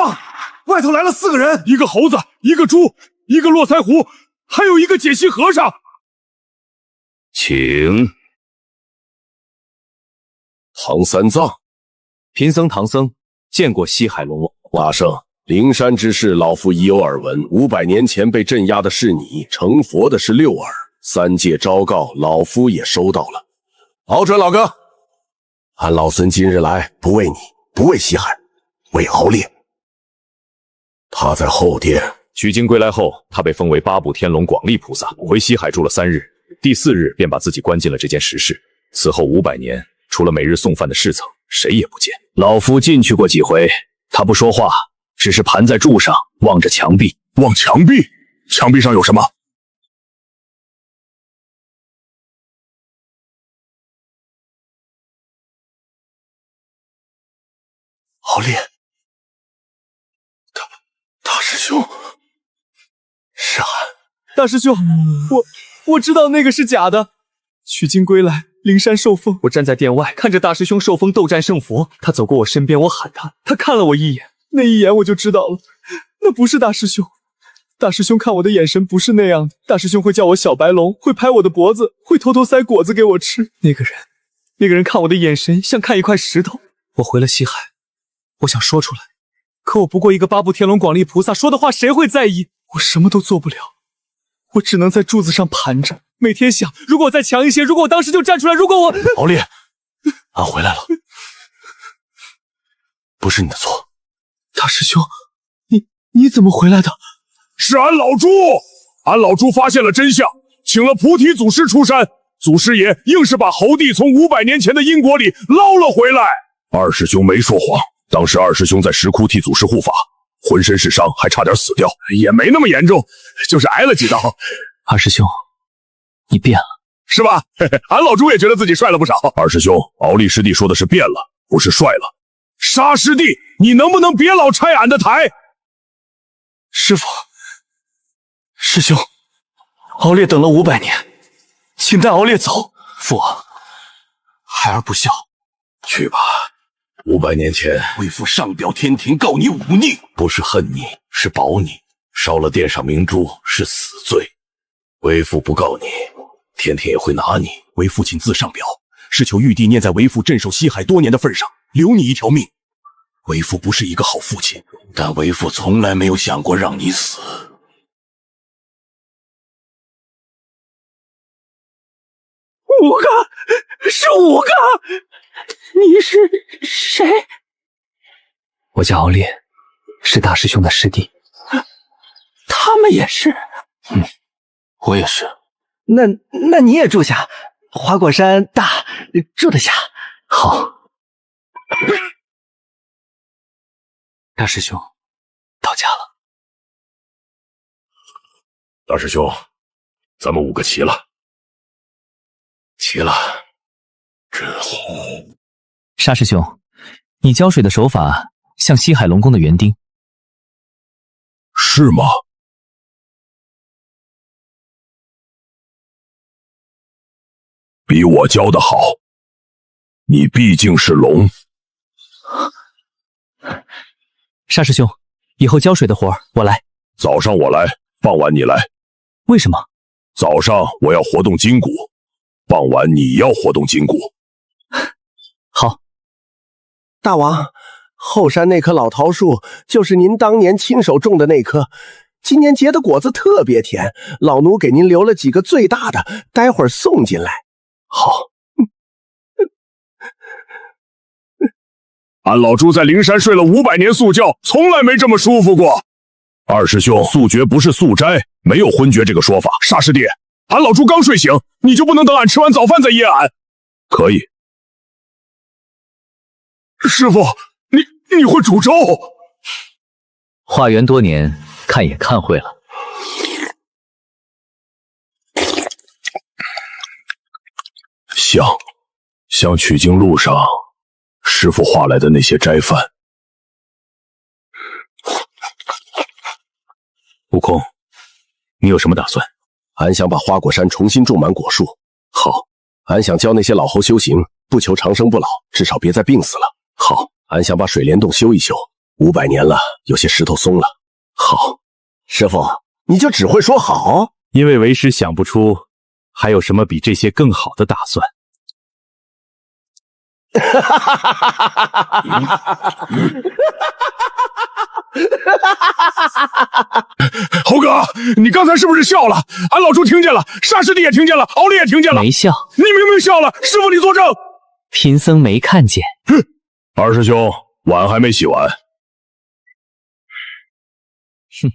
王，外头来了4个人，一个猴子，一个猪，一个络腮胡，还有一个解析和尚。请。唐三藏，贫僧唐僧见过西海龙王。大圣，灵山之事，老夫已有耳闻。500年前被镇压的是你，成佛的是六耳。3界昭告，老夫也收到了。敖准老哥，俺老孙今日来，不为你，不为西海，为敖烈。他在后殿。取经归来后，他被封为8部天龙广利菩萨，回西海住了3日，第4日便把自己关进了这间石室。此后500年，除了每日送饭的侍从，谁也不见。老夫进去过几回，他不说话，只是盘在柱上，望着墙壁。望墙壁？墙壁上有什么？敖烈，大师兄，是俺。大师兄，我知道那个是假的。取经归来，灵山受封，我站在殿外看着大师兄受封斗战胜佛，他走过我身边，我喊他，他看了我一眼，那一眼我就知道了，那不是大师兄。大师兄看我的眼神不是那样的，大师兄会叫我小白龙，会拍我的脖子，会偷偷塞果子给我吃。那个人看我的眼神像看一块石头。我回了西海，我想说出来，可我不过一个8部天龙广利菩萨，说的话谁会在意？我什么都做不了，我只能在柱子上盘着，每天想，如果我再强一些，如果我当时就站出来，如果我……敖烈，俺回来了，不是你的错。大师兄，你怎么回来的？是俺老朱，俺老朱发现了真相，请了菩提祖师出山，祖师爷硬是把猴帝从500年前的因果里捞了回来。二师兄没说谎，当时二师兄在石窟替祖师护法，浑身是伤，还差点死掉，也没那么严重，就是挨了几刀。二师兄，你变了，是吧？俺老朱也觉得自己帅了不少。二师兄，敖力师弟说的是变了，不是帅了。沙师弟，你能不能别老拆俺的台？师父，师兄，敖烈等了500年，请带敖烈走。父王，孩儿不孝。去吧。500年前，为父上表天庭告你忤逆，不是恨你，是保你。烧了殿上明珠是死罪，为父不告你，天庭也会拿你。为父亲自上表，是求玉帝念在为父镇守西海多年的份上，留你一条命。为父不是一个好父亲，但为父从来没有想过让你死。5个，是5个。你是谁？我叫敖烈，是大师兄的师弟。他们也是？我也是。那你也住下，花果山大，住得下。好。大师兄，到家了。大师兄，咱们5个齐了。齐了。真好。沙师兄，你浇水的手法像西海龙宫的园丁。是吗？比我教的好，你毕竟是龙。沙师兄，以后浇水的活我来。早上我来，傍晚你来。为什么？早上我要活动筋骨，傍晚你要活动筋骨。好。大王，后山那棵老桃树就是您当年亲手种的那棵，今年结的果子特别甜，老奴给您留了几个最大的，待会儿送进来。好。俺老朱在灵山睡了500年素觉，从来没这么舒服过。二师兄，素觉不是素斋，没有昏厥这个说法。沙师弟，俺老朱刚睡醒，你就不能等俺吃完早饭再噎俺？可以。师傅，你会煮粥？化缘多年，看也看会了。像取经路上师傅画来的那些斋饭。悟空，你有什么打算？俺想把花果山重新种满果树。好。俺想教那些老猴修行，不求长生不老，至少别再病死了。好。俺想把水帘洞修一修， 500年了，有些石头松了。好，师傅，你就只会说好？因为为师想不出还有什么比这些更好的打算。猴哥，你刚才是不是笑了？俺老猪听见了，沙师弟也听见了，敖烈也听见了。没笑，你明明笑了，师傅你作证。贫僧没看见。二师兄，碗还没洗完。哼。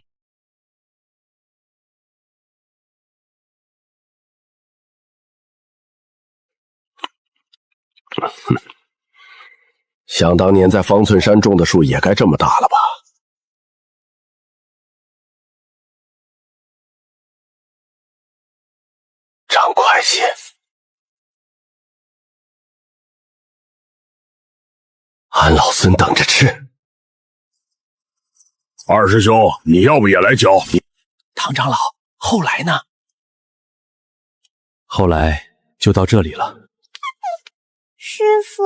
想当年在方寸山种的树也该这么大了吧？长快些！俺老孙等着吃。二师兄，你要不也来嚼？唐长老，后来呢？后来就到这里了。师傅，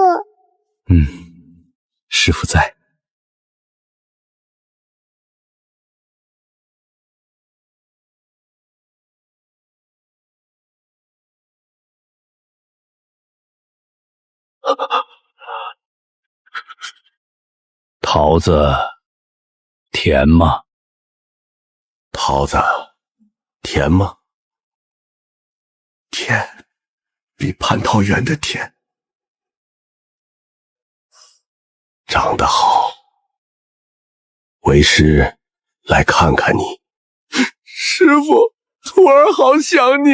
师傅在。桃子甜吗？桃子甜吗？甜，比蟠桃园的甜。长得好，为师来看看你。师傅，徒儿好想你。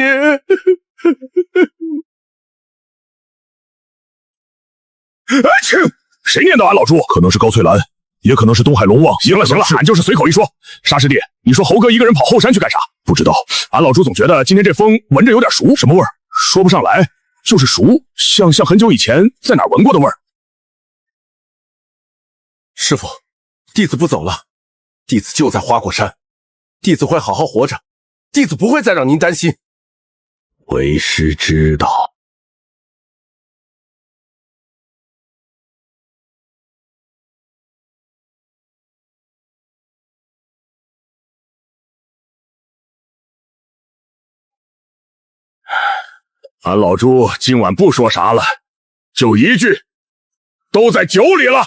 切！谁念叨俺老猪？可能是高翠兰，也可能是东海龙王。行了，俺就是随口一说。沙师弟，你说猴哥一个人跑后山去干啥？不知道。俺老猪总觉得今天这风闻着有点熟，什么味儿？说不上来，就是熟，像很久以前在哪儿闻过的味儿。师傅，弟子不走了，弟子就在花果山，弟子会好好活着，弟子不会再让您担心。为师知道。俺老猪今晚不说啥了，就一句，都在酒里了。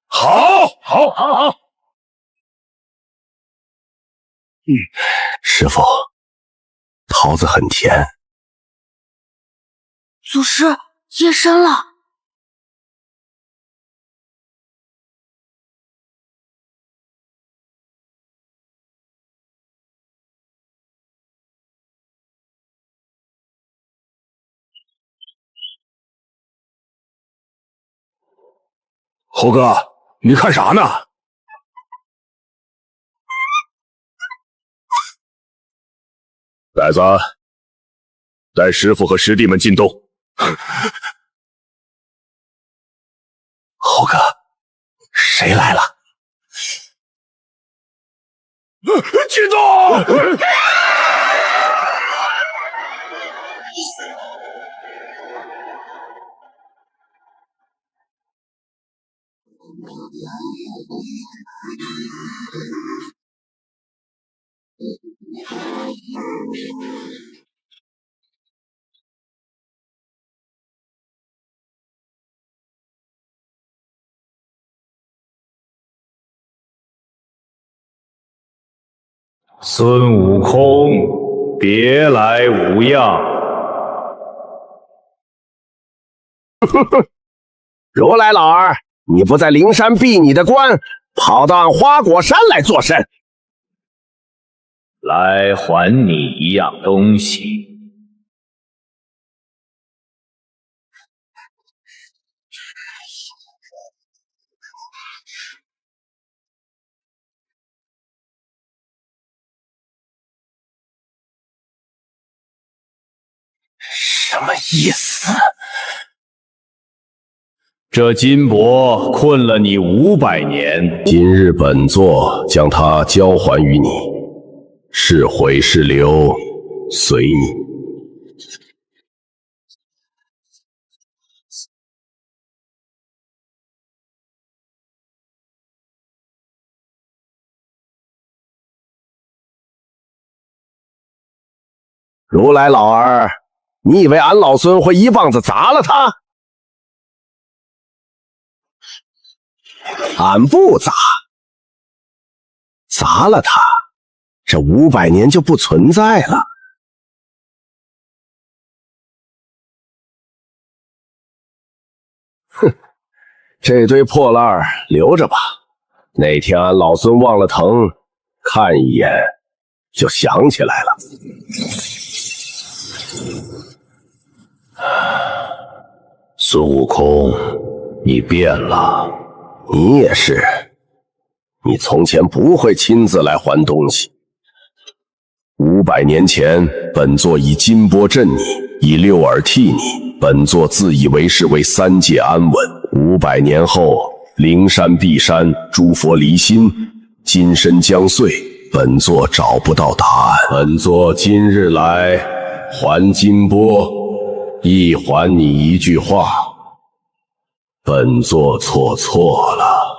好。师傅，桃子很甜。祖师，夜深了。猴哥，你看啥呢？崽子，带师傅和师弟们进洞。猴哥，谁来了？进洞！孙悟空，别来无恙。如来老儿，你不在灵山闭你的关，跑到俺花果山来作甚？来还你一样东西。什么意思？这金帛困了你500年，今日本座将它交还于你，是毁是留，随你。如来老儿，你以为俺老孙会一棒子砸了他？俺不砸，砸了他，这500年就不存在了。哼，这堆破烂儿留着吧，哪天俺老孙忘了疼，看一眼就想起来了。孙悟空，你变了。你也是，你从前不会亲自来还东西。500年前，本座以金钵镇你，以六耳替你，本座自以为是为三界安稳。500年后，灵山碧山，诸佛离心，金身将碎，本座找不到答案。本座今日来还金钵，亦还你一句话。本座错了，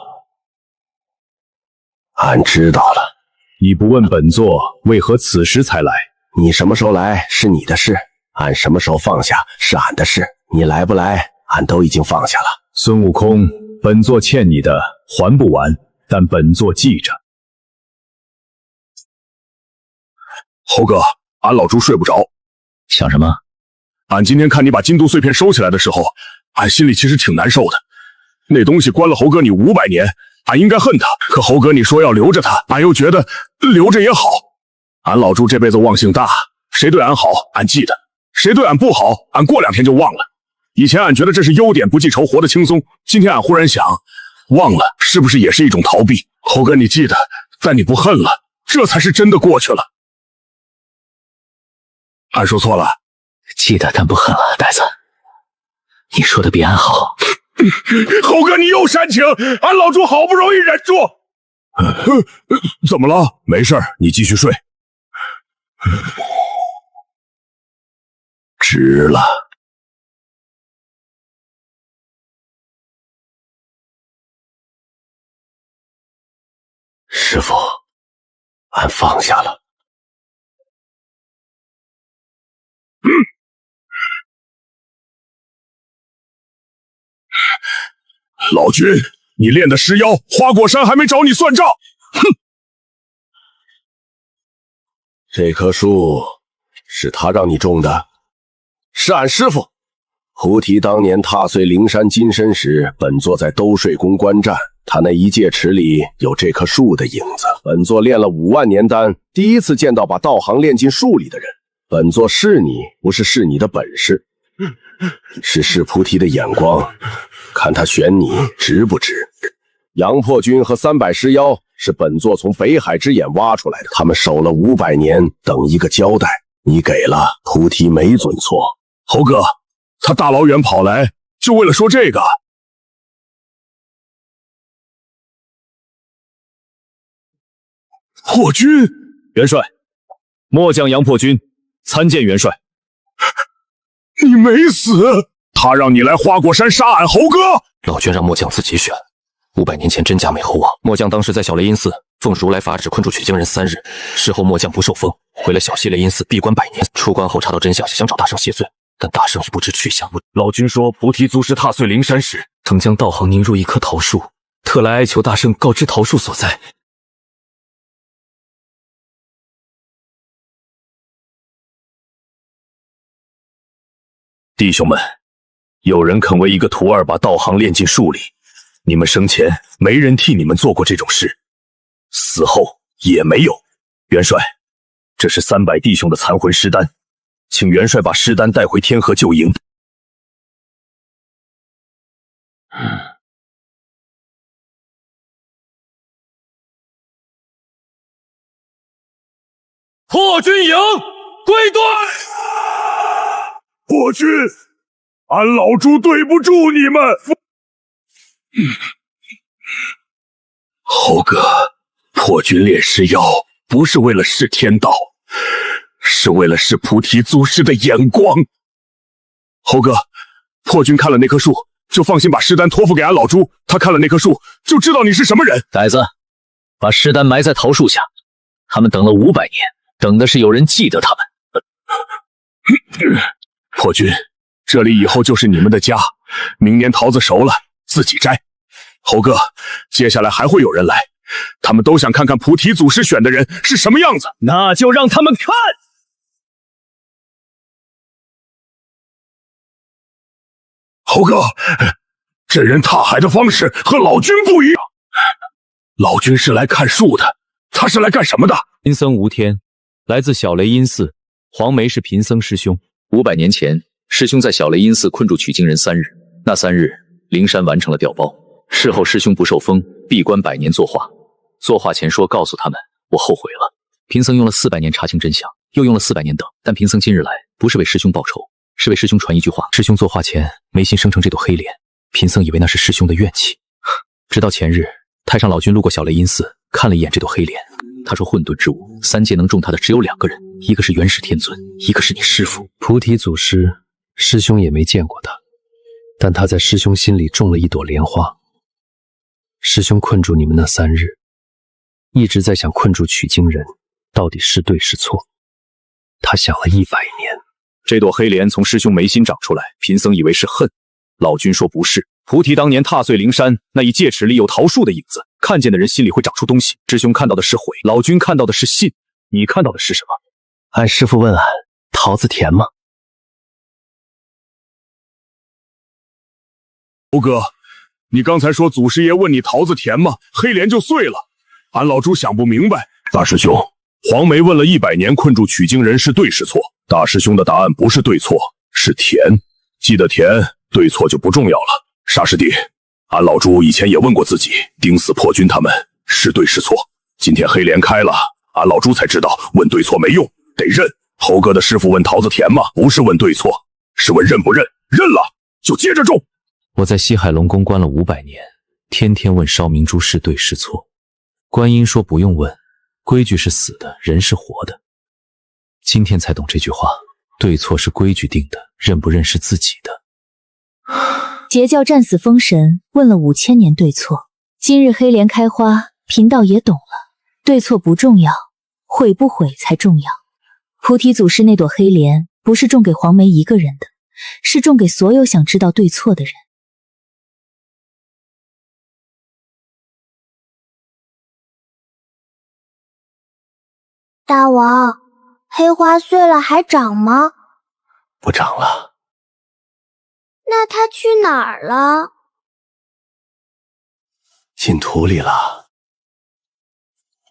俺知道了。你不问本座为何此时才来？你什么时候来是你的事，俺什么时候放下是俺的事。你来不来，俺都已经放下了。孙悟空，本座欠你的还不完，但本座记着。猴哥，俺老猪睡不着。想什么？俺今天看你把金都碎片收起来的时候，俺心里其实挺难受的。那东西关了猴哥你500年，俺应该恨他，可猴哥你说要留着他，俺又觉得留着也好。俺老猪这辈子忘性大，谁对俺好俺记得，谁对俺不好俺过2天就忘了。以前俺觉得这是优点，不记仇，活得轻松。今天俺忽然想，忘了是不是也是一种逃避？猴哥你记得，但你不恨了，这才是真的过去了。俺说错了。记得但不恨了，呆子，你说的比俺好。猴哥你又煽情，俺老猪好不容易忍住。怎么了？没事，你继续睡。值了。师父，俺放下了。老君，你练的尸妖，花果山还没找你算账。哼！这棵树是他让你种的？是俺师父。菩提当年踏碎灵山金身时，本座在兜睡宫观战，他那一戒尺里有这棵树的影子。本座练了5万年丹，第一次见到把道行练进树里的人。本座是你，不是试你的本事，是试菩提的眼光，看他选你值不值。杨破军和300尸妖是本座从北海之眼挖出来的，他们守了500年，等一个交代。你给了，菩提没准错。猴哥，他大老远跑来，就为了说这个。破军，元帅，末将杨破军参见元帅。你没死，他让你来花果山杀俺猴哥。老君让末将自己选。500年前真假美猴王，末将当时在小雷音寺奉如来法旨困住取经人3日，事后末将不受封，回了小西雷音寺闭关100年。出关后查到真相，想找大圣谢罪，但大圣已不知去向。老君说菩提祖师踏碎灵山时，曾将道行凝入一棵桃树，特来哀求大圣告知桃树所在。弟兄们，有人肯为一个徒儿把道行练进树里，你们生前没人替你们做过这种事，死后也没有。元帅，这是300弟兄的残魂尸丹，请元帅把尸丹带回天河旧营。破军营归队。破军，俺老猪对不住你们。猴哥，破军练尸妖不是为了试天道，是为了试菩提祖师的眼光。猴哥，破军看了那棵树，就放心把尸丹托付给俺老猪。他看了那棵树，就知道你是什么人。呆子，把尸丹埋在桃树下，他们等了500年，等的是有人记得他们。破军，这里以后就是你们的家，明年桃子熟了自己摘。猴哥，接下来还会有人来，他们都想看看菩提祖师选的人是什么样子，那就让他们看。猴哥，这人踏海的方式和老君不一样。老君是来看树的，他是来干什么的？贫僧吴天，来自小雷音寺，黄梅是贫僧师兄。500年前，师兄在小雷音寺困住取经人3日，那3日，灵山完成了调包。事后师兄不受封，闭关100年作画。作画前说告诉他们，我后悔了。贫僧用了400年查清真相，又用了400年等，但贫僧今日来，不是为师兄报仇，是为师兄传一句话。师兄作画前眉心生成这朵黑莲，贫僧以为那是师兄的怨气。直到前日，太上老君路过小雷音寺，看了一眼这朵黑莲，他说混沌之物，3界能中他的只有2个人，一个是元始天尊，一个是你师父。菩提祖师，师兄也没见过他，但他在师兄心里种了一朵莲花。师兄困住你们那3日，一直在想困住取经人到底是对是错。他想了100年。这朵黑莲从师兄眉心长出来，贫僧以为是恨，老君说不是。菩提当年踏碎灵山，那一戒尺里有桃树的影子，看见的人心里会长出东西。师兄看到的是悔，老君看到的是信，你看到的是什么？按师父问俺，桃子甜吗？猴哥，你刚才说祖师爷问你桃子甜吗？黑莲就碎了。俺老猪想不明白。大师兄，黄梅问了100年困住取经人是对是错？大师兄的答案不是对错，是甜。记得甜，对错就不重要了。沙师弟，俺老猪以前也问过自己，盯死破军他们是对是错。今天黑莲开了，俺老猪才知道问对错没用，得认。猴哥的师傅问桃子甜吗？不是问对错，是问认不认。认了就接着种。我在西海龙宫关了500年，天天问烧明珠是对是错。观音说不用问，规矩是死的，人是活的。今天才懂这句话，对错是规矩定的，认不认是自己的。截教战死封神，问了5000年对错。今日黑莲开花，贫道也懂了，对错不重要，悔不悔才重要。菩提祖师那朵黑莲，不是种给黄梅一个人的，是种给所有想知道对错的人。大王，黑花碎了还长吗？不长了。那它去哪儿了？进土里了。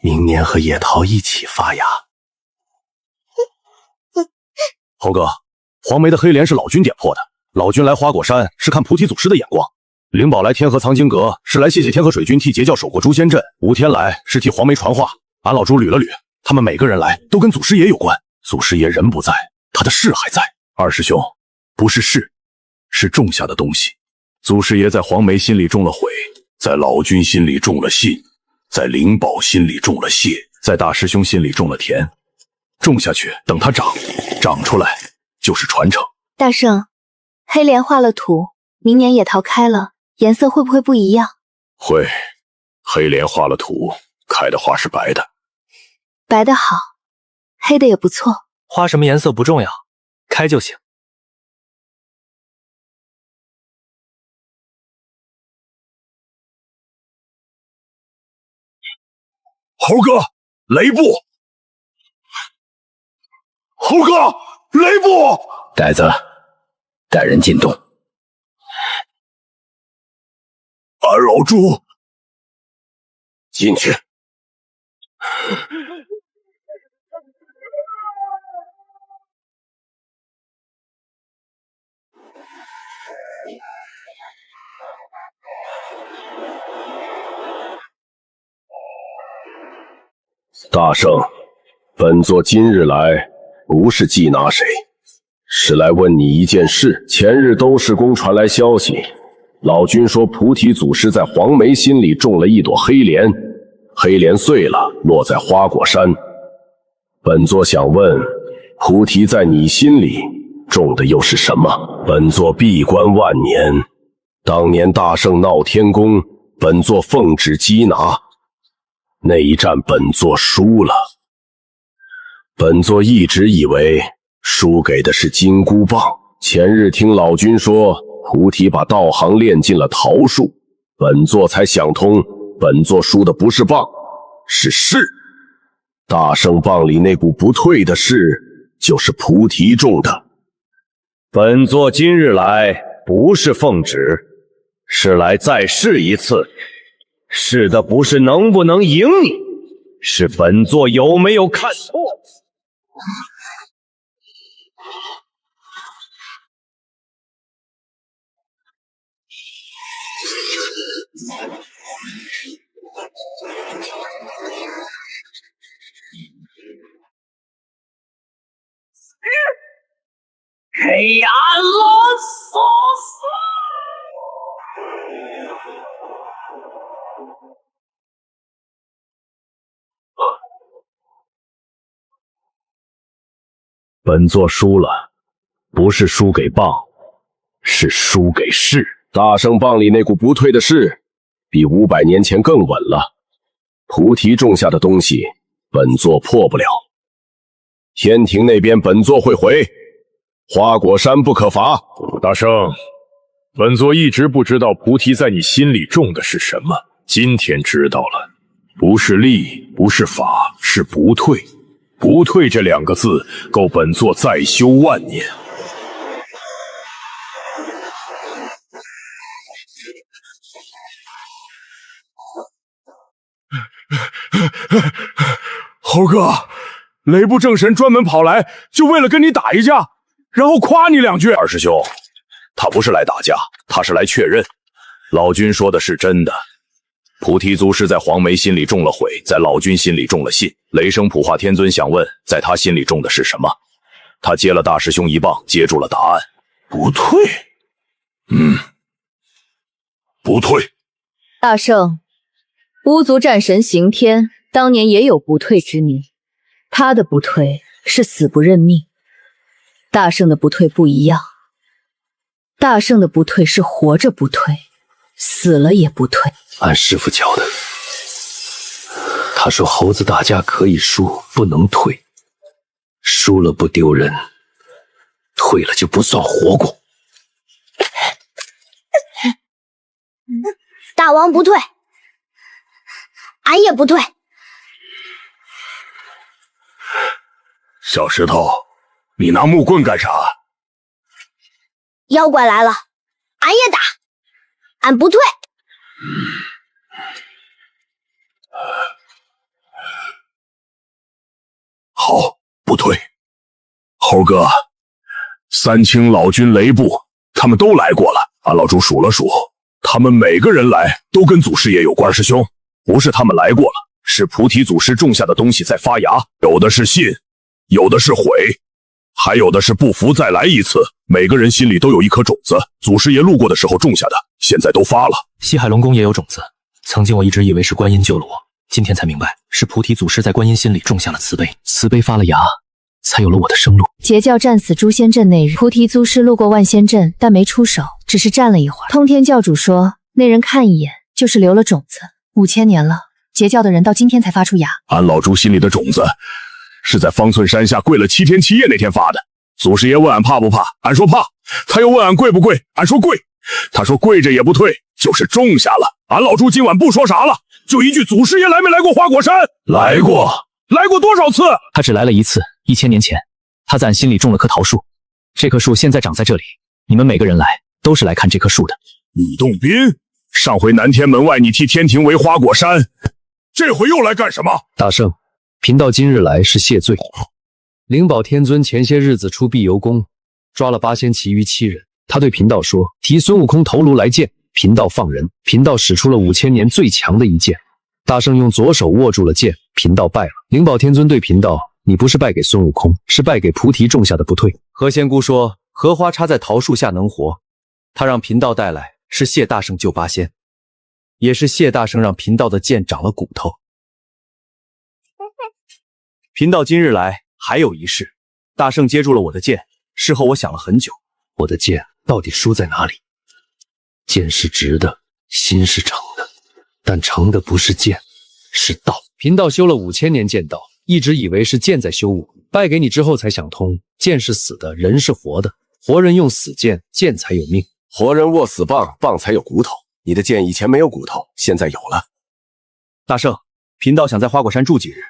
明年和野桃一起发芽。猴哥，黄梅的黑莲是老君点破的。老君来花果山是看菩提祖师的眼光，灵宝来天河藏经阁是来谢谢天河水君替截教守过诛仙阵，吴天来是替黄梅传话。俺老猪捋了捋，他们每个人来都跟祖师爷有关。祖师爷人不在，他的事还在。二师兄，不是事，是种下的东西。祖师爷在黄梅心里种了悔，在老君心里种了信，在灵宝心里种了谢，在大师兄心里种了甜。种下去，等它长出来，就是传承。大圣，黑莲化了土，明年野桃开了，颜色会不会不一样？会，黑莲化了土，开的花是白的。白的好，黑的也不错。花什么颜色不重要，开就行。猴哥，雷布！猴哥，雷布！呆子，带人进洞。俺老猪，进去。大圣，本座今日来，不是缉拿谁，是来问你一件事。前日兜氏宫传来消息，老君说菩提祖师在黄梅心里种了一朵黑莲，黑莲碎了，落在花果山。本座想问，菩提在你心里种的又是什么？本座闭关万年，当年大圣闹天宫，本座奉旨缉拿，那一战本座输了。本座一直以为输给的是金箍棒。前日听老君说，菩提把道行练进了桃树，本座才想通，本座输的不是棒，是势。大圣棒里那股不退的势，就是菩提种的。本座今日来不是奉旨，是来再试一次。试的不是能不能赢你，是本座有没有看错。黑暗罗索斯。本座输了，不是输给棒，是输给势。大圣棒里那股不退的势，比500年前更稳了。菩提种下的东西，本座破不了。天庭那边本座会回，花果山不可伐。大圣，本座一直不知道菩提在你心里种的是什么，今天知道了，不是力，不是法，是不退。不退这2个字，够本座再修万年。猴哥，雷部正神专门跑来，就为了跟你打一架，然后夸你2句。二师兄，他不是来打架，他是来确认。老君说的是真的，菩提祖师在黄梅心里种了悔，在老君心里种了信。雷声普化天尊想问，在他心里种的是什么？他接了大师兄一棒，接住了答案。不退。不退。大圣，巫族战神刑天当年也有不退之年，他的不退是死不认命，大圣的不退不一样，大圣的不退是活着不退，死了也不退。按师傅教的，他说猴子打架可以输，不能退，输了不丢人，退了就不算活过。大王不退，俺也不退。小石头，你拿木棍干啥？妖怪来了，俺也打，俺不退。好，不退。猴哥，三清老君雷部他们都来过了，俺老猪数了数，他们每个人来都跟祖师爷有关。师兄，不是他们来过了，是菩提祖师种下的东西在发芽，有的是信，有的是悔，还有的是不服再来一次。每个人心里都有一颗种子，祖师爷路过的时候种下的，现在都发了。西海龙宫也有种子，曾经我一直以为是观音救了我，今天才明白是菩提祖师在观音心里种下了慈悲，慈悲发了芽，才有了我的生路。截教战死诛仙阵那日，菩提祖师路过万仙阵，但没出手，只是站了一会儿。通天教主说，那人看一眼就是留了种子，5000年了，截教的人到今天才发出芽。俺老猪心里的种子是在方寸山下跪了7天7夜那天发的。祖师爷问俺怕不怕，俺说怕。他又问俺跪不跪，俺说跪。他说跪着也不退，就是种下了。俺老猪今晚不说啥了，就一句：祖师爷来没来过花果山？来过。来过多少次？他只来了一次，1000年前，他在俺心里种了棵桃树，这棵树现在长在这里，你们每个人来都是来看这棵树的。吕洞宾，上回南天门外你替天庭围花果山，这回又来干什么？大圣，贫道今日来是谢罪。灵宝天尊前些日子出碧游宫，抓了8仙其余7人。他对贫道说，提孙悟空头颅来见，贫道放人。贫道使出了5000年最强的一剑，大圣用左手握住了剑，贫道败了。灵宝天尊对贫道，你不是败给孙悟空，是败给菩提种下的不退。何仙姑说荷花插在桃树下能活，他让贫道带来是谢大圣救8仙，也是谢大圣让贫道的剑长了骨头。贫道今日来还有一事，大圣接住了我的剑，事后我想了很久，我的剑到底输在哪里？剑是直的，心是诚的，但诚的不是剑，是道。贫道修了5000年剑道，一直以为是剑在修我，败给你之后才想通，剑是死的，人是活的，活人用死剑，剑才有命。活人握死棒，棒才有骨头。你的剑以前没有骨头，现在有了。大圣，贫道想在花果山住几日，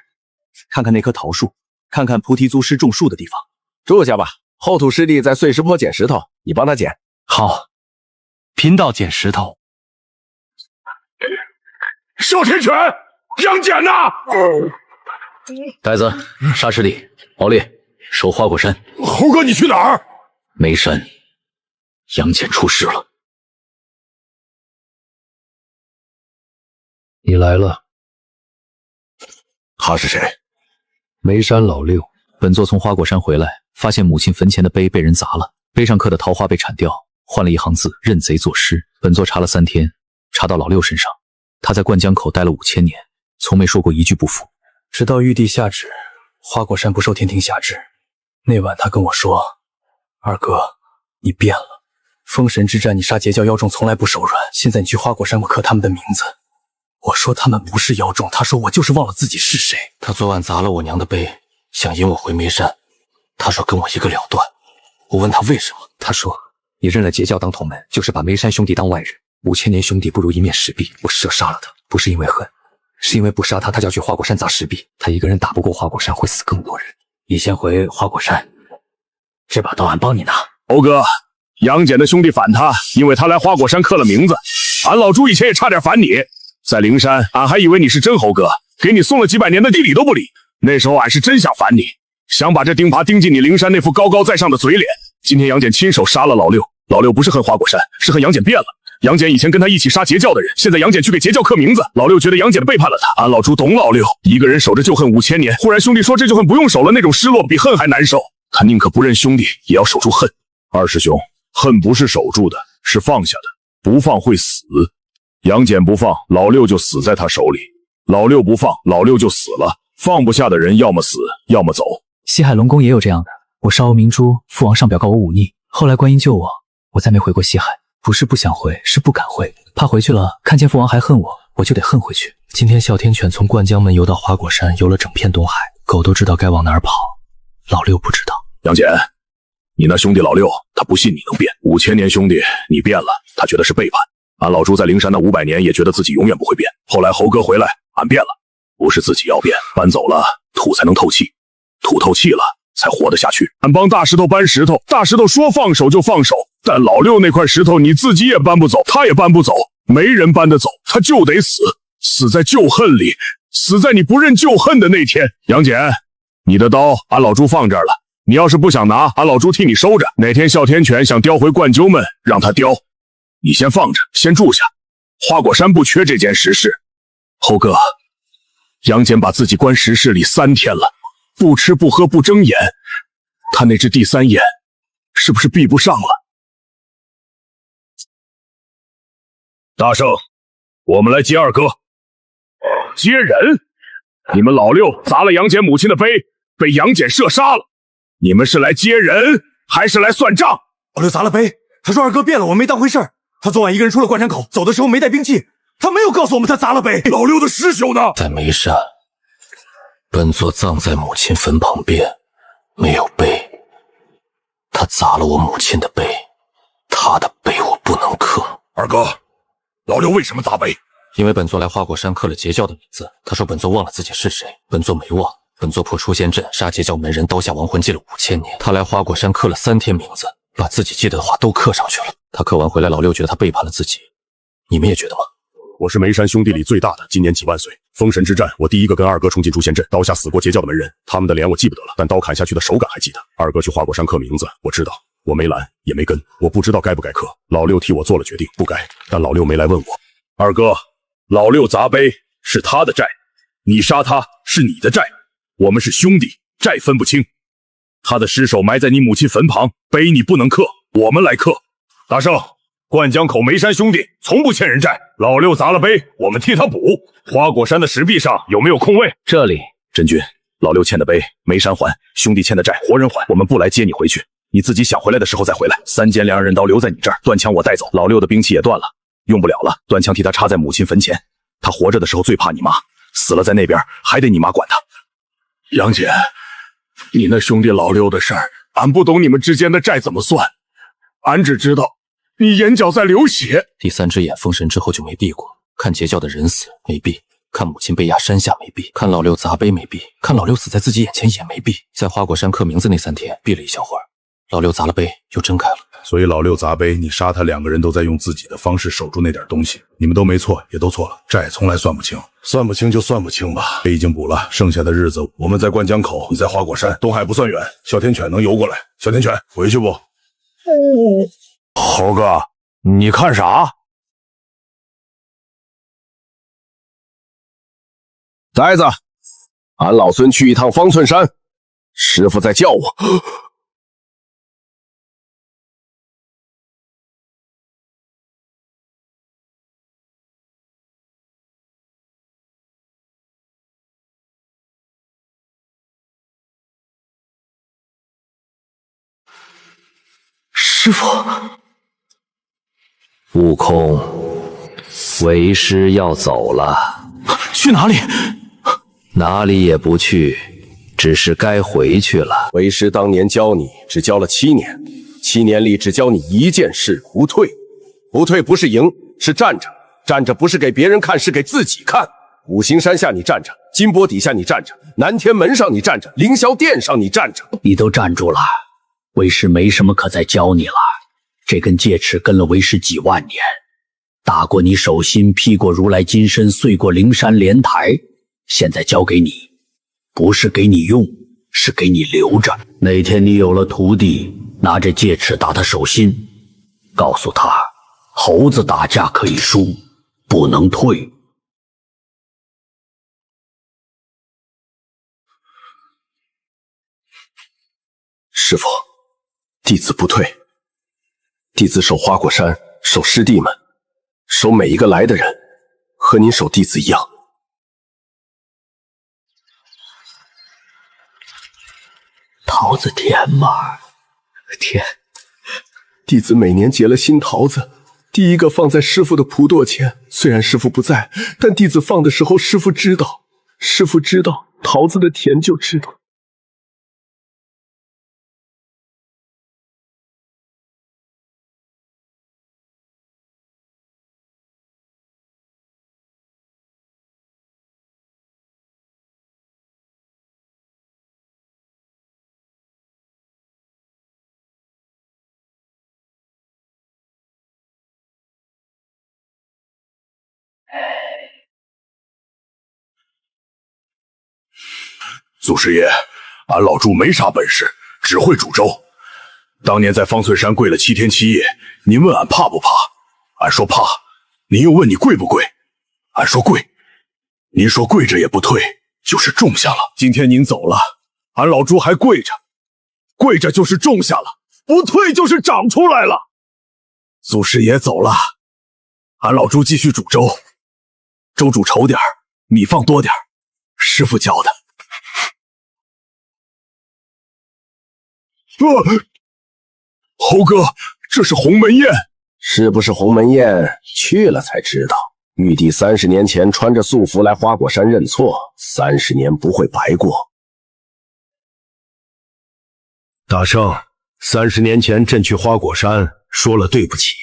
看看那棵桃树，看看菩提祖师种树的地方。住下吧，后土师弟在碎石坡捡石头，你帮他捡。好，贫道捡石头。哮天犬，杨戬呐！呆子，沙师弟，敖烈，守花果山。猴哥，你去哪儿？梅山，杨戬出事了。你来了。他是谁？梅山老六。本座从花果山回来，发现母亲坟前的碑被人砸了，碑上刻的桃花被铲掉，换了一行字：认贼作师。本座查了3天，查到老六身上，他在灌江口待了5000年，从没说过一句不服。直到玉帝下旨，花果山不受天庭辖制。那晚他跟我说：“二哥，你变了。封神之战你杀截教妖众从来不手软，现在你去花果山我刻他们的名字。”我说他们不是妖众，他说我就是忘了自己是谁。他昨晚砸了我娘的碑，想引我回梅山。他说跟我一个了断。我问他为什么，他说你认了截教当同门，就是把梅山兄弟当外人。5000年兄弟不如一面石壁，我射杀了他，不是因为恨，是因为不杀他，他就要去花果山砸石壁。他一个人打不过花果山，会死更多人。你先回花果山，这把刀俺帮你拿。猴哥，杨戬的兄弟反他，因为他来花果山刻了名字。俺老朱以前也差点反你。在灵山，俺还以为你是真猴哥，给你送了几百年的地理都不理。那时候俺是真想反你，想把这钉耙钉进你灵山那副高高在上的嘴脸。今天杨戬亲手杀了老六，老六不是恨花果山，是恨杨戬变了。杨戬以前跟他一起杀截教的人，现在杨戬去给截教刻名字，老六觉得杨戬背叛了他。俺老朱懂老六，一个人守着旧恨5000年，忽然兄弟说这旧恨不用守了，那种失落比恨还难受。他宁可不认兄弟，也要守住恨。二师兄，恨不是守住的，是放下的，不放会死。杨戬不放，老六就死在他手里；老六不放，老六就死了。放不下的人，要么死，要么走。西海龙宫也有这样的，我烧欧明珠，父王上表告我忤逆，后来观音救我，我再没回过西海。不是不想回，是不敢回，怕回去了看见父王还恨我，我就得恨回去。今天哮天犬从灌江门游到花果山，游了整片东海，狗都知道该往哪儿跑，老六不知道。杨戬，你那兄弟老六，他不信你能变。5000年兄弟，你变了，他觉得是背叛。俺老朱在灵山那500年，也觉得自己永远不会变。后来猴哥回来，俺变了，不是自己要变，搬走了，土才能透气，土透气了，才活得下去。俺帮大石头搬石头，大石头说放手就放手，但老六那块石头，你自己也搬不走，他也搬不走，没人搬得走，他就得死，死在旧恨里，死在你不认旧恨的那天。杨戬，你的刀俺老朱放这儿了，你要是不想拿，俺老朱替你收着。哪天哮天犬想叼回灌鸠们，让他叼。你先放着，先住下。花果山不缺这件实事。猴哥，杨戬把自己关石室里3天了，不吃不喝不睁眼，他那只第3眼是不是闭不上了？大圣，我们来接二哥。接人？你们老六砸了杨戬母亲的碑，被杨戬射杀了。你们是来接人，还是来算账？老六砸了碑，他说二哥变了，我没当回事儿。他昨晚一个人出了灌山口，走的时候没带兵器，他没有告诉我们他砸了碑。老六的师兄呢？在梅山，本座葬在母亲坟旁边，没有碑。他砸了我母亲的碑，他的碑我不能刻。二哥，老六为什么砸碑？因为本座来花果山刻了截教的名字，他说本座忘了自己是谁，本座没忘。本座破诛仙阵，杀截教门人，刀下亡魂，记了5000年。他来花果山刻了3天名字，把自己记得的话都刻上去了。他刻完回来，老六觉得他背叛了自己，你们也觉得吗？我是梅山兄弟里最大的，今年几万岁。封神之战，我第一个跟二哥冲进诛仙阵，刀下死过截教的门人，他们的脸我记不得了，但刀砍下去的手感还记得。二哥去花果山刻名字，我知道，我没拦也没跟，我不知道该不该刻。老六替我做了决定，不该，但老六没来问我。二哥，老六砸碑是他的债，你杀他是你的债，我们是兄弟，债分不清。他的尸首埋在你母亲坟旁，碑你不能刻，我们来刻。大圣，灌江口梅山兄弟从不欠人债，老六砸了碑，我们替他补。花果山的石壁上有没有空位？这里。真君，老六欠的碑梅山还，兄弟欠的债活人还，我们不来接你回去，你自己想回来的时候再回来。3尖2刃刀留在你这儿，断枪我带走，老六的兵器也断了，用不了了，断枪替他插在母亲坟前。他活着的时候最怕你妈，死了在那边还得你妈管他。杨戬，你那兄弟老六的事儿，俺不懂你们之间的债怎么算，俺只知道你眼角在流血。第三只眼封神之后就没闭过，看截教的人死没闭，看母亲被压山下没闭，看老六砸碑没闭，看老六死在自己眼前也没闭。在花果山刻名字那3天闭了一小会儿，老六砸了碑又睁开了。所以老六砸碑，你杀他，2个人都在用自己的方式守住那点东西，你们都没错，也都错了。债从来算不清，算不清就算不清吧。碑已经补了，剩下的日子我们在灌江口，你在花果山，东海不算远，小天犬能游过来。小天犬，回去不？猴哥，你看啥？呆子，俺老孙去一趟方寸山，师傅在叫我。师傅，悟空，为师要走了。去哪里？哪里也不去，只是该回去了。为师当年教你，只教了7年，7年里只教你一件事：不退。不退不是赢，是站着。站着不是给别人看，是给自己看。五行山下你站着，金波底下你站着，南天门上你站着，凌霄殿上你站着。你都站住了，为师没什么可再教你了。这根戒尺跟了为师几万年，打过你手心，劈过如来金身，碎过灵山莲台。现在交给你，不是给你用，是给你留着。哪天你有了徒弟，拿着戒尺打他手心，告诉他，猴子打架可以输，不能退。师父，弟子不退。弟子守花果山，守师弟们，守每一个来的人，和您守弟子一样。桃子甜吗？甜。弟子每年结了新桃子，第一个放在师父的蒲垛前。虽然师父不在，但弟子放的时候，师父知道。师父知道桃子的甜，就知道。祖师爷，俺老猪没啥本事，只会煮粥。当年在方寸山跪了7天7夜，您问俺怕不怕？俺说怕。您又问你跪不跪？俺说跪。您说跪着也不退，就是种下了。今天您走了，俺老猪还跪着，跪着就是种下了，不退就是长出来了。祖师爷走了，俺老猪继续煮粥，粥煮稠点，米放多点，师傅教的。猴哥，这是鸿门宴，是不是鸿门宴？去了才知道。玉帝30年前穿着素服来花果山认错，30年不会白过。大圣，30年前朕去花果山说了对不起。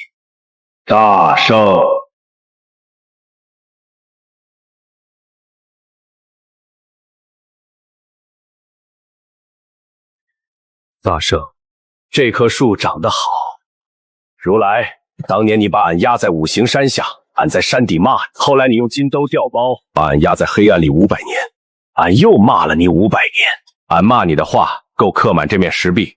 大圣，大圣，这棵树长得好。如来，当年你把俺压在五行山下，俺在山底骂你，后来你用金兜调包，把俺压在黑暗里500年，俺又骂了你500年。俺骂你的话够刻满这面石壁。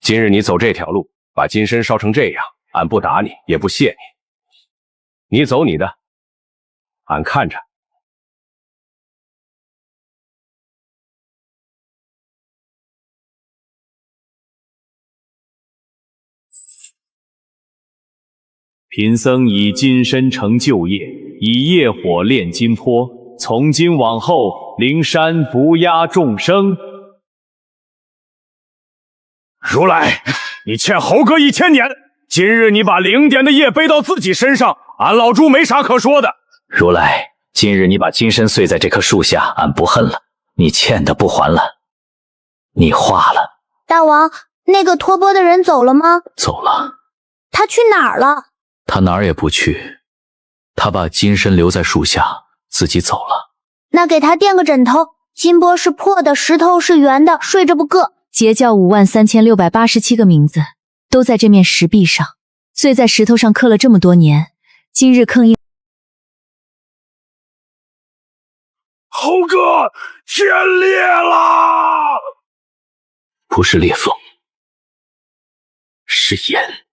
今日你走这条路，把金身烧成这样，俺不打你，也不谢你。你走你的，俺看着。贫僧以金身成旧业，以业火炼金坡。从今往后，灵山不压众生。如来，你欠猴哥1000年。今日你把0点的业背到自己身上，俺老猪没啥可说的。如来，今日你把金身碎在这棵树下，俺不恨了，你欠的不还了。你画了。大王，那个托钵的人走了吗？走了。他去哪儿了？他哪儿也不去，他把金身留在树下，自己走了。那给他垫个枕头，金钵是破的，石头是圆的，睡着不硌。截教53687个名字都在这面石壁上，醉在石头上刻了这么多年，今日刻印。猴哥，天裂了！不是裂缝，是眼。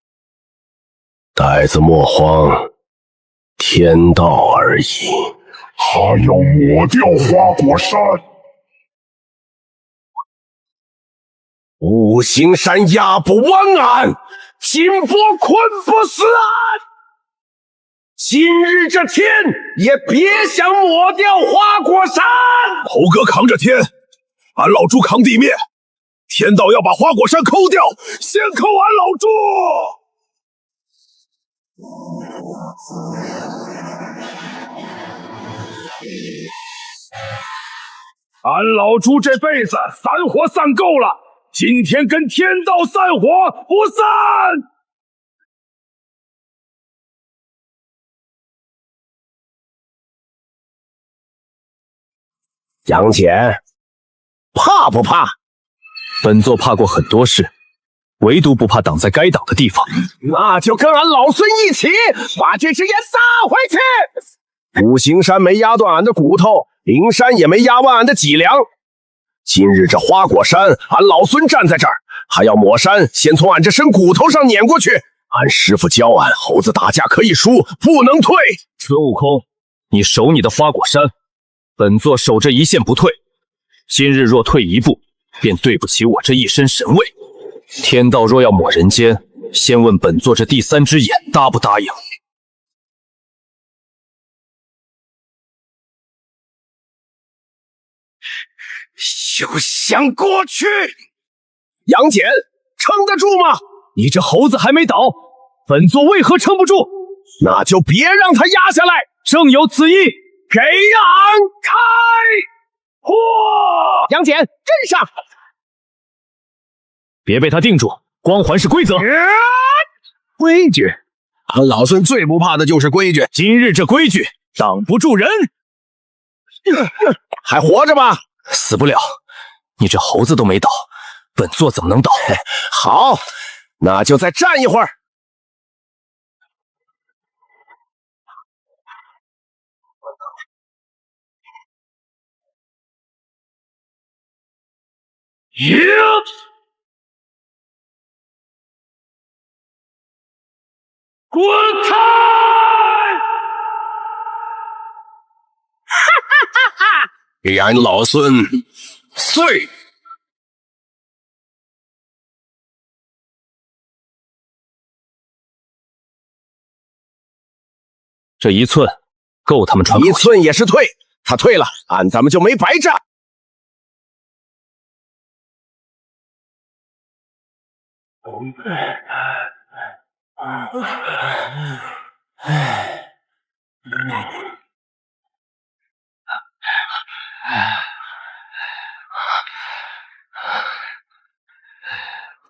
呆子莫慌，天道而已。他要抹掉花果山。五行山压不完俺，金钵困不死俺。今日这天也别想抹掉花果山。猴哥扛着天，俺老猪扛地面。天道要把花果山抠掉，先抠俺老猪。俺老猪这辈子散伙散够了，今天跟天道散伙不散。杨戬，怕不怕？本座怕过很多事，唯独不怕挡在该挡的地方。那就跟俺老孙一起把这只眼撒回去。五行山没压断俺的骨头，灵山也没压弯俺的脊梁。今日这花果山，俺老孙站在这儿，还要抹山，先从俺这身骨头上碾过去。俺师父教俺，猴子打架可以输，不能退。孙悟空，你守你的花果山，本座守着一线不退。今日若退一步，便对不起我这一身神位。天道若要抹人间，先问本座这第三只眼答不答应？休想过去！杨戬，撑得住吗？你这猴子还没倒，本座为何撑不住？那就别让他压下来。正有此意，给俺开火！杨戬，镇上！别被他定住，光环是规则。规矩，俺老孙最不怕的就是规矩。今日这规矩挡不住人，还活着吧？死不了。你这猴子都没倒，本座怎么能倒？好，那就再站一会儿。滚开！哈哈哈哈！给俺老孙碎！这一寸够他们喘口气。一寸也是退，他退了，咱们就没白战。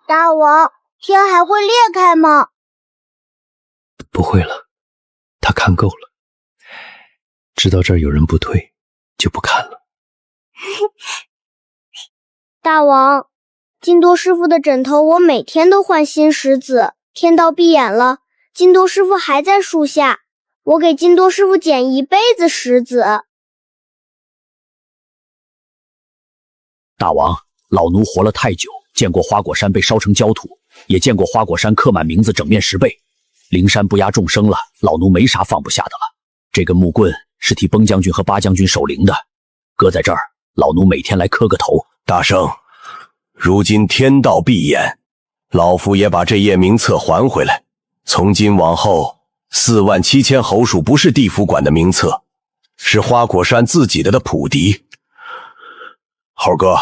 大王，天还会裂开吗？不会了，他看够了，知道这儿有人不退，就不看了。大王，金多师傅的枕头我每天都换新石子，天道闭眼了，金多师傅还在树下，我给金多师傅捡一辈子石子。大王，老奴活了太久，见过花果山被烧成焦土，也见过花果山刻满名字整面石碑。灵山不压众生了，老奴没啥放不下的了。这根木棍是替崩将军和八将军守灵的，搁在这儿，老奴每天来磕个头。大圣，如今天道闭眼，老夫也把这页名册还回来。从今往后，47000猴鼠不是地府管的名册，是花果山自己的普敌。猴哥，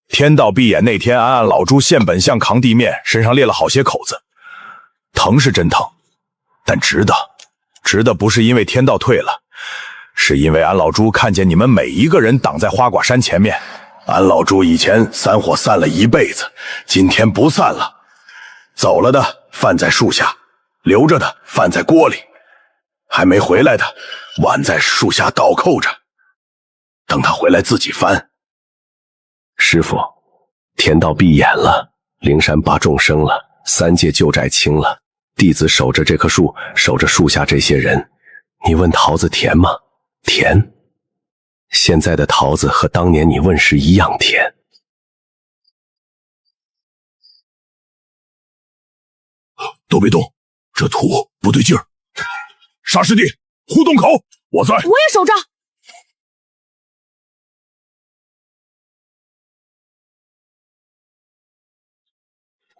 天道闭眼那天，俺老猪现本相扛地面，身上裂了好些口子，疼是真疼，但值得。值得不是因为天道退了，是因为俺老猪看见你们每一个人挡在花果山前面，俺老朱以前散伙散了一辈子，今天不散了。走了的饭在树下，留着的饭在锅里，还没回来的碗在树下倒扣着，等他回来自己翻。师傅，天道闭眼了，灵山拔众生了，3界旧债清了，弟子守着这棵树，守着树下这些人。你问桃子甜吗？甜。现在的桃子和当年你问时一样甜。都别动，这土不对劲儿。沙师弟，护洞口，我在。我也守着。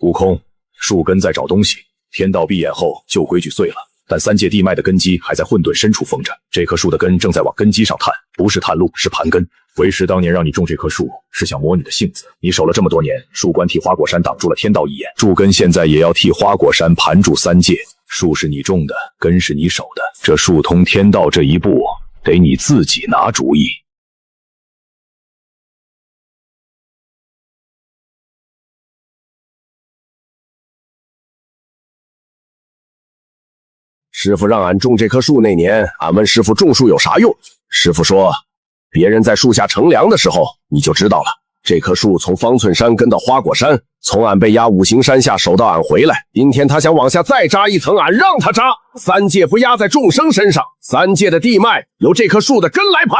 悟空，树根在找东西，天道闭眼后旧规矩碎了，但3界地脉的根基还在混沌深处封着。这棵树的根正在往根基上探，不是探路，是盘根。为师当年让你种这棵树，是想磨你的性子。你守了这么多年，树冠替花果山挡住了天道一眼，树根现在也要替花果山盘住3界。树是你种的，根是你守的，这树通天道这一步，得你自己拿主意。师傅让俺种这棵树那年，俺问师傅种树有啥用？师傅说，别人在树下乘凉的时候，你就知道了。这棵树从方寸山跟到花果山，从俺被压五行山下守到俺回来。今天他想往下再扎一层，俺让他扎。3界不压在众生身上，3界的地脉由这棵树的根来盘。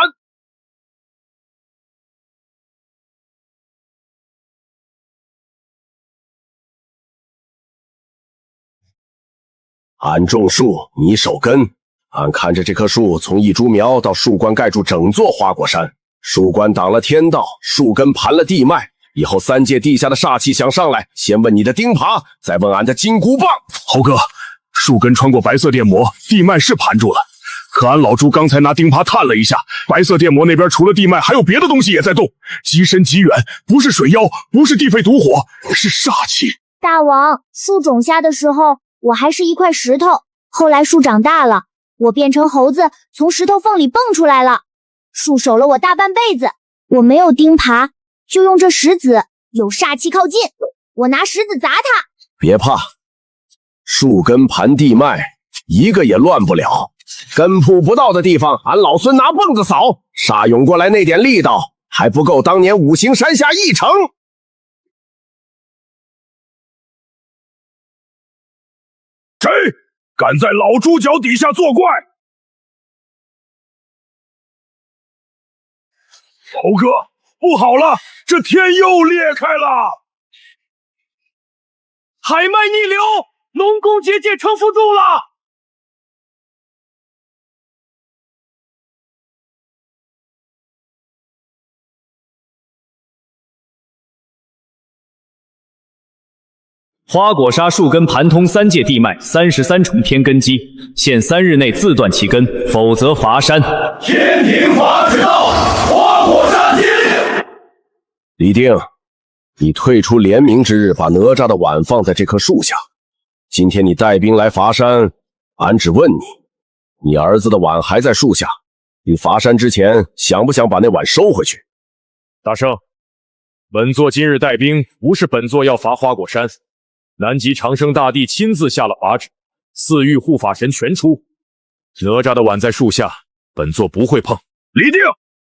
俺种树，你守根。俺看着这棵树从一株苗到树冠盖住整座花果山，树冠挡了天道，树根盘了地脉。以后3界地下的煞气想上来，先问你的钉耙，再问俺的金箍棒。猴哥，树根穿过白色电膜，地脉是盘住了。可俺老朱刚才拿钉耙探了一下，白色电膜那边除了地脉，还有别的东西也在动，极深极远，不是水妖，不是地肺毒火，是煞气。大王，树种下的时候，我还是一块石头，后来树长大了，我变成猴子，从石头缝里蹦出来了。树守了我大半辈子，我没有钉耙，就用这石子，有煞气靠近，我拿石子砸它。别怕，树根盘地脉，一个也乱不了。根铺不到的地方，俺老孙拿蹦子扫，煞涌过来那点力道，还不够当年五行山下1成。谁敢在老朱脚底下作怪？猴哥，不好了，这天又裂开了！海脉逆流，龙宫结界撑不住了！花果沙树根盘通3界地脉，33重天根基，限3日内自断其根，否则罚山。天庭法之道，花果山天令。李定，你退出联名之日，把哪吒的碗放在这棵树下。今天你带兵来伐山，俺只问你，你儿子的碗还在树下，你伐山之前想不想把那碗收回去？大圣，本座今日带兵，不是本座要伐花果山。南极长生大帝亲自下了法旨，4域护法神全出。哪吒的碗在树下，本座不会碰。李定，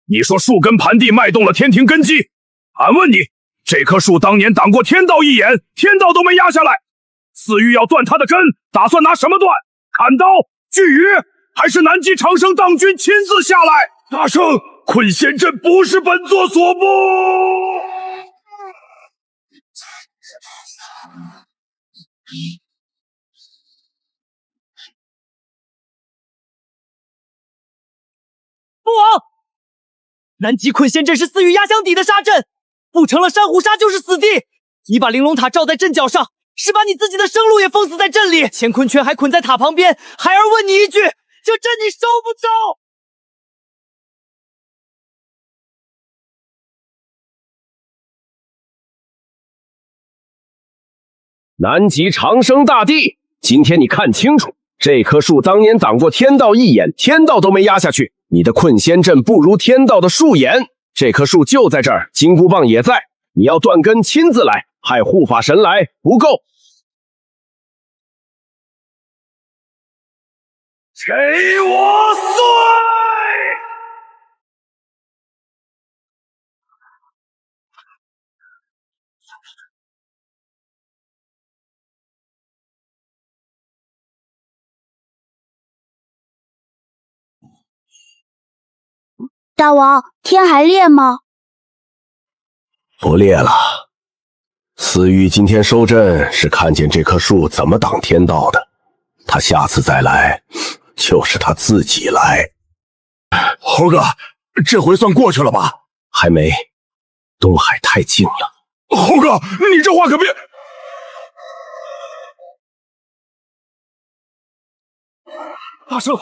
你说树根盘地脉动了天庭根基，俺问你，这棵树当年挡过天道一眼，天道都没压下来。4域要断它的根，打算拿什么断？砍刀、锯鱼，还是南极长生当军亲自下来？大圣，困仙阵不是本座所布。父王，南极困仙阵是4域压箱底的杀阵，不成了珊瑚沙就是死地。你把玲珑塔罩在阵脚上，是把你自己的生路也封死在阵里。乾坤圈还捆在塔旁边，孩儿问你一句，这阵你收不收？南极长生大帝，今天你看清楚，这棵树当年挡过天道一眼，天道都没压下去。你的困仙阵不如天道的树眼，这棵树就在这儿，金箍棒也在，你要断根亲自来，派护法神来不够。给我碎！大王，天还烈吗？不烈了。司玉今天收阵是看见这棵树怎么挡天道的，他下次再来，就是他自己来。猴哥，这回算过去了吧？还没，东海太近了。猴哥，你这话可别……大圣，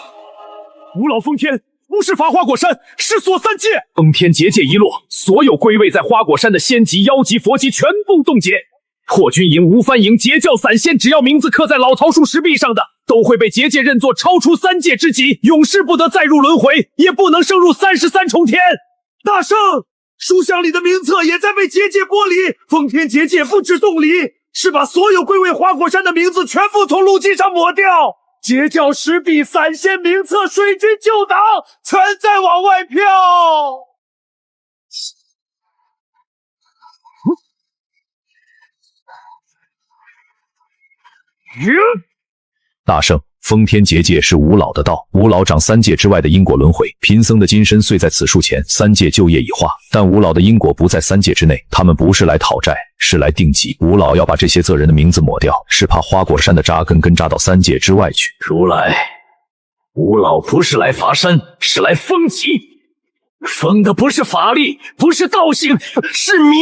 五老封天不是伐花果山，是锁三界。封天结界一落，所有归位在花果山的仙级、妖级、佛级全部冻结。破军营、无番营、截教散仙，只要名字刻在老桃树石壁上的，都会被结界认作超出三界之级，永世不得再入轮回，也不能升入33重天。大圣，书箱里的名册也在被结界剥离。封天结界不止冻离，是把所有归位花果山的名字全部从路径上抹掉。截教石壁、散仙名册、水军旧党，全在往外飘。大圣，封天结界是吴老的道，吴老掌三界之外的因果轮回，贫僧的金身碎在此树前，三界旧业已化，但吴老的因果不在三界之内，他们不是来讨债，是来定级。吴老要把这些恶人的名字抹掉，是怕花果山的扎根扎到三界之外去。如来，吴老不是来伐山，是来封级，封的不是法力，不是道行，是名。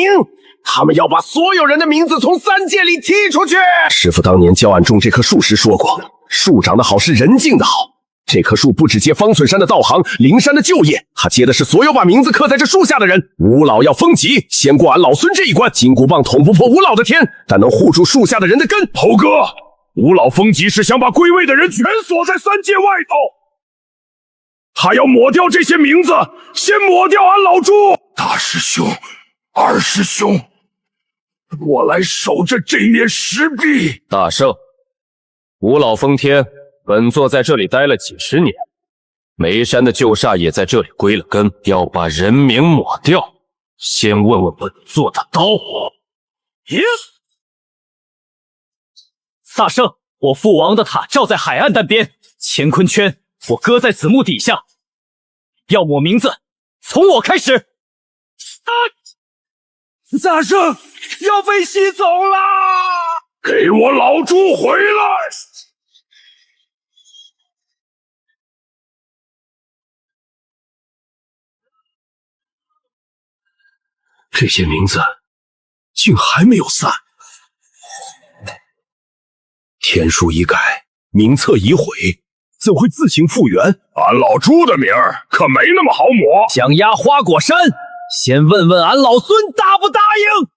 他们要把所有人的名字从三界里踢出去。师父当年教俺种这棵树时说过，树长得好是人敬的好。这棵树不只接方寸山的道行，灵山的旧业，他接的是所有把名字刻在这树下的人。吴老要封级，先过俺老孙这一关。金箍棒捅不破吴老的天，但能护住树下的人的根。猴哥，吴老封级是想把归位的人全锁在三界外头，他要抹掉这些名字，先抹掉俺老朱。大师兄，二师兄，我来守着这面石壁。大圣，吴老封天本座在这里待了几十年，眉山的旧煞也在这里归了根，要把人名抹掉，先问问本座的刀。大圣，我父王的塔罩在海岸岸边，乾坤圈我搁在子木底下，要抹名字，从我开始。大圣要被吸走啦！给我老朱回来！这些名字竟还没有散，天书已改，名册已毁，怎会自行复原？俺老朱的名儿可没那么好抹。想压花果山，先问问俺老孙答不答应？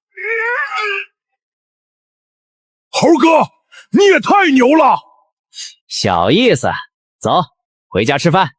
猴哥，你也太牛了！小意思，走，回家吃饭。